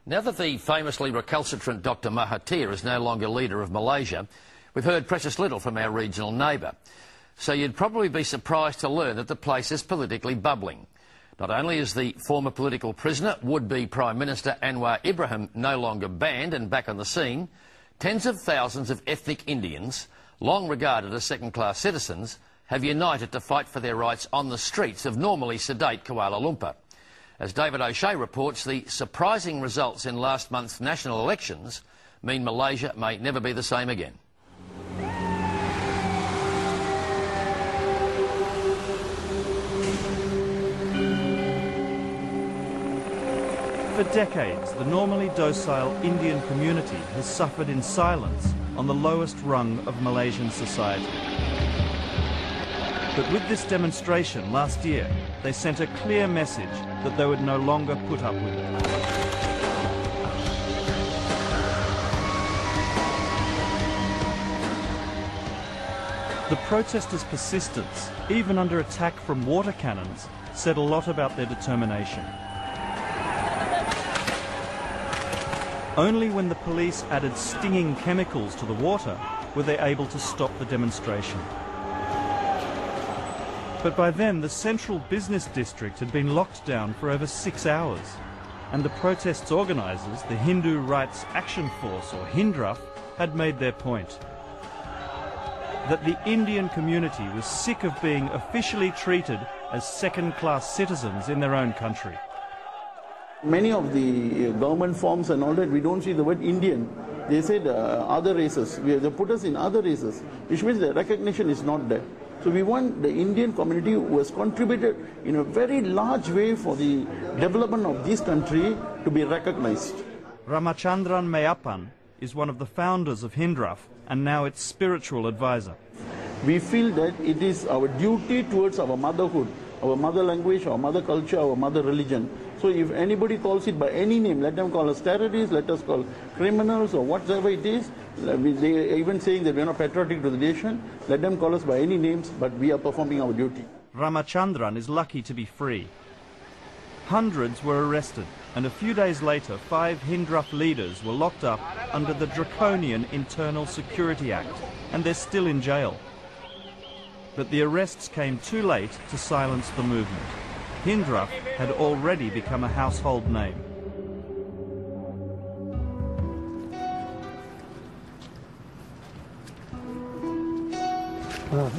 Now that the famously recalcitrant Dr Mahathir is no longer leader of Malaysia, we've heard precious little from our regional neighbour. So you'd probably be surprised to learn that the place is politically bubbling. Not only is the former political prisoner, would-be Prime Minister Anwar Ibrahim no longer banned and back on the scene, tens of thousands of ethnic Indians, long regarded as second-class citizens, have united to fight for their rights on the streets of normally sedate Kuala Lumpur. As David O'Shea reports, the surprising results in last month's national elections mean Malaysia may never be the same again. For decades, the normally docile Indian community has suffered in silence on the lowest rung of Malaysian society. But with this demonstration last year, they sent a clear message that they would no longer put up with it. The protesters' persistence, even under attack from water cannons, said a lot about their determination. Only when the police added stinging chemicals to the water were they able to stop the demonstration. But by then, the central business district had been locked down for over 6 hours, and the protest's organisers, the Hindu Rights Action Force, or HINDRAF, had made their point. That the Indian community was sick of being officially treated as second-class citizens in their own country. Many of the government forms and all that, we don't see the word Indian. They said other races. They put us in other races, which means the recognition is not there. So we want the Indian community who has contributed in a very large way for the development of this country to be recognized. Ramachandran Meyapan is one of the founders of HINDRAF and now its spiritual advisor. We feel that it is our duty towards our motherhood, our mother language, our mother culture, our mother religion. So if anybody calls it by any name, let them call us terrorists, let us call criminals or whatever it is. They are even saying that we are not patriotic to the nation. Let them call us by any names, but we are performing our duty. Ramachandran is lucky to be free. Hundreds were arrested, and a few days later 5 HINDRAF leaders were locked up under the draconian Internal Security Act, and they're still in jail. But the arrests came too late to silence the movement. HINDRAF had already become a household name. Ah,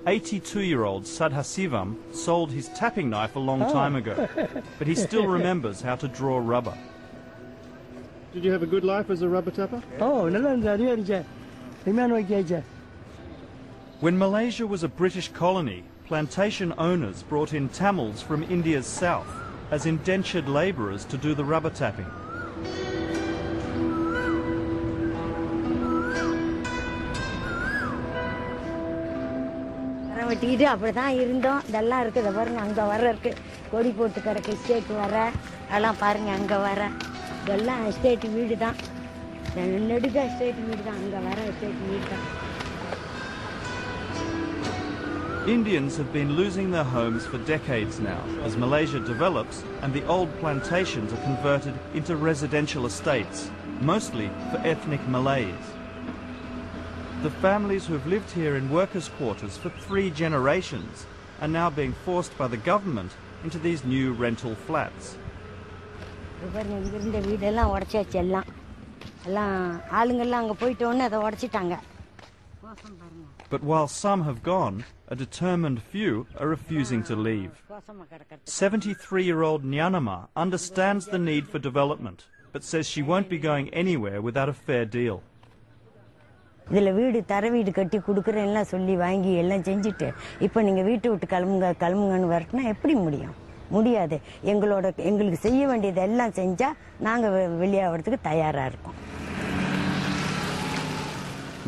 82-year-old Sadhasivam sold his tapping knife a long time ago, but he still remembers how to draw rubber. Did you have a good life as a rubber tapper? Oh, When Malaysia was a British colony, plantation owners brought in Tamils from India's south as indentured labourers to do the rubber tapping. Indians have been losing their homes for decades now as Malaysia develops and the old plantations are converted into residential estates, mostly for ethnic Malays. The families who have lived here in workers' quarters for 3 generations are now being forced by the government into these new rental flats. But while some have gone, a determined few are refusing to leave. 73-year-old Nyanama understands the need for development, but says she won't be going anywhere without a fair deal.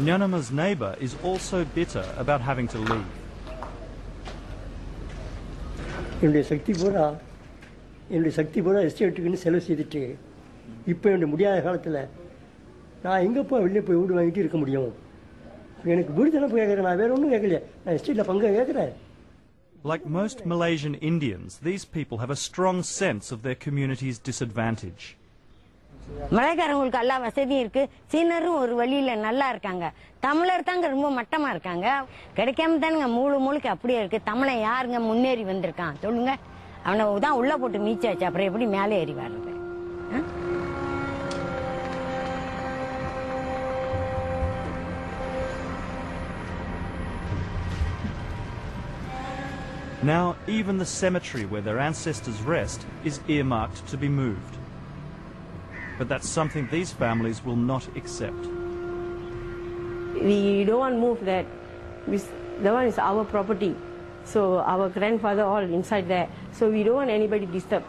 Nyanama's neighbour is also bitter about having to leave. என்னுடைய சக்தி பூரா எஸ்டேட்டுக்குன்னு செலவு செய்துட்டு இப்போ என்னுடைய முடியாத காலத்தில் நான் எங்கேப்போ வெளியே போய் வீடு வாங்கிட்டு இருக்க முடியும்? எனக்கு வீடு தானே போய் கேட்குறேன், நான் வேறு ஒன்றும் கேட்கலையே, நான் எஸ்டேட்டில் பங்கு கேட்குறேன். Like most Malaysian Indians, these people have a strong sense of their community's disadvantage. மலைக்காரங்களுக்கு எல்லா வசதியும் இருக்கு. சீனரும் ஒரு வழியில நல்லா இருக்காங்க. தமிழர் தாங்க ரொம்ப மட்டமா இருக்காங்க. கிடைக்காம தானுங்க மூளுக்கு அப்படியே இருக்கு. தமிழன் யாருங்க முன்னேறி வந்திருக்கான் சொல்லுங்க. அவனை தான் உள்ள போட்டு மீச்சாச்சு. அப்புறம் எப்படி மேலே ஏறி வர்றது? Now, even the cemetery where their ancestors rest is earmarked to be moved. But that's something these families will not accept. We don't want to move that. That one is our property. So our grandfather all inside there. So we don't want anybody to disturb.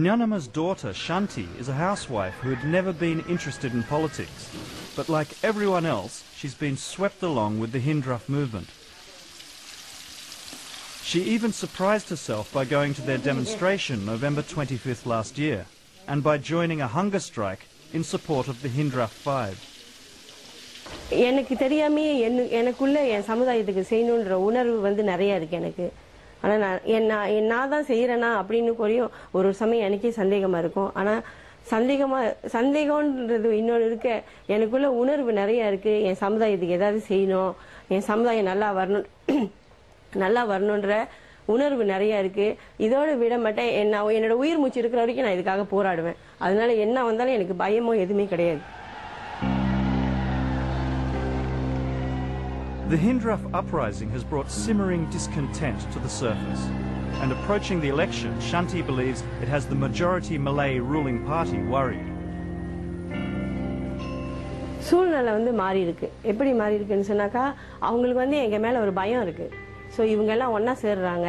Nyanama's daughter, Shanti, is a housewife who had never been interested in politics. But like everyone else, she's been swept along with the Hindraf movement. She even surprised herself by going to their demonstration November 25th last year, and by joining a hunger strike in support of the Hindraf 5. எனக்கு தெரியாமே எனக்குள்ள என் சமுதாயத்துக்கு செய்யணுன்ற உணர்வு வந்து நிறைய இருக்கு எனக்கு. ஆனா நான் தான் செய்யறேனா அப்படின்னு ஒரு சமயம் எனக்கே சந்தேகமா இருக்கும். ஆனா சந்தேகம்ன்றது இன்னொன்று இருக்க எனக்குள்ள உணர்வு நிறைய இருக்கு. என் சமுதாயத்துக்கு ஏதாவது செய்யணும், என் சமுதாயம் நல்லா வரணுன்ற உணர்வு நிறைய இருக்கு. இதோட விட மாட்டேன். என்னோட உயிர் மூச்சு இருக்கிற வரைக்கும் நான் இதுக்காக போராடுவேன். அதனால என்ன வந்தாலும் எனக்கு பயமோ எதுவுமே கிடையாது. The Hindraf uprising has brought simmering discontent to the surface. And approaching the election, Shanti believes it has the majority Malay ruling party worried. சூழ்நிலை வந்து மாறி இருக்கு. எப்படி மாறி இருக்குன்னு சொன்னாக்கா அவங்களுக்கு வந்து எங்க மேல ஒரு பயம் இருக்கு. ஸோ இவங்க எல்லாம் ஒன்னா சேர்றாங்க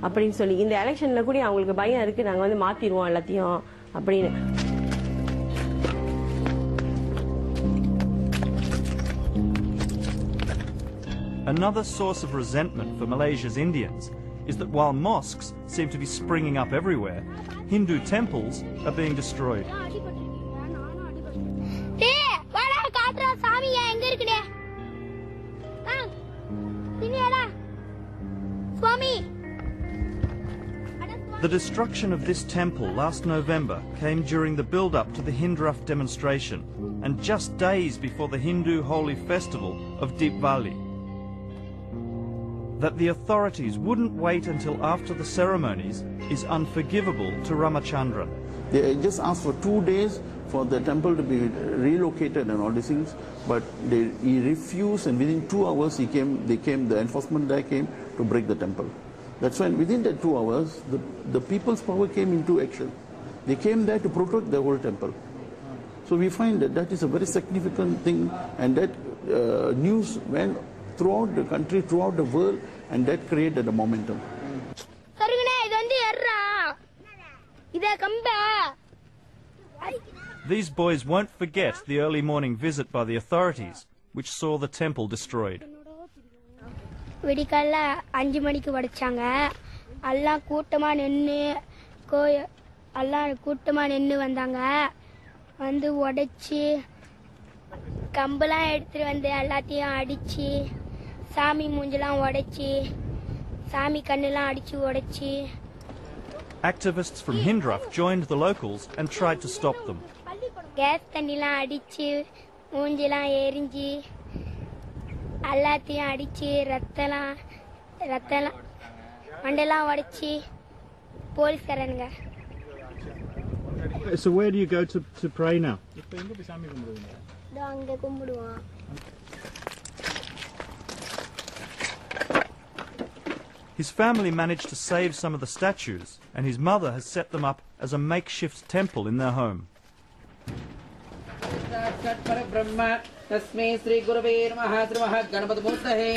அப்படின்னு சொல்லி இந்த எலெக்ஷன்ல கூட அவங்களுக்கு பயம் இருக்கு. நாங்க வந்து மாத்திடுவோம் எல்லாத்தையும் அப்படின்னு. Another source of resentment for Malaysia's Indians is that while mosques seem to be springing up everywhere, Hindu temples are being destroyed. The destruction of this temple last November came during the build-up to the Hindraf demonstration and just days before the Hindu holy festival of Deepavali. That the authorities wouldn't wait until after the ceremonies is unforgivable to Ramachandran. They just asked for 2 days for the temple to be relocated and all these things, but he refused, and within 2 hours the enforcement guy came to break the temple. That's when within that 2 hours, the people's power came into action. They came there to protect the whole temple. So we find that is a very significant thing, and that news went throughout the country, throughout the world, and that created a momentum. These boys won't forget the early morning visit by the authorities, which saw the temple destroyed. விடிகால 5 மணிக்கு வடிச்சாங்க. எல்லாம் கூட்டமா நின்று வந்தாங்க. வந்து உடைச்சி கம்பெல்லாம் எடுத்துட்டு வந்து எல்லாத்தையும் அடிச்சு சாமி மூஞ்செல்லாம் உடைச்சி சாமி கண்ணெல்லாம் அடிச்சு உடைச்சி. Activists from Hindraf joined the locals and tried to stop them. Gas தண்ணிலாம் அடிச்சு மூஞ்செல்லாம் எரிஞ்சு எல்லாத்தையும் அடிச்சு ரத்தம் மண்டெல்லாம் உடைச்சி போலீஸ்காரனுங்க. So where do you go to pray now? அங்க கும்பிடுவோம். His family managed to save some of the statues, and his mother has set them up as a makeshift temple in their home. तस्मै श्री गुरवे नमः गणपति मूर्तये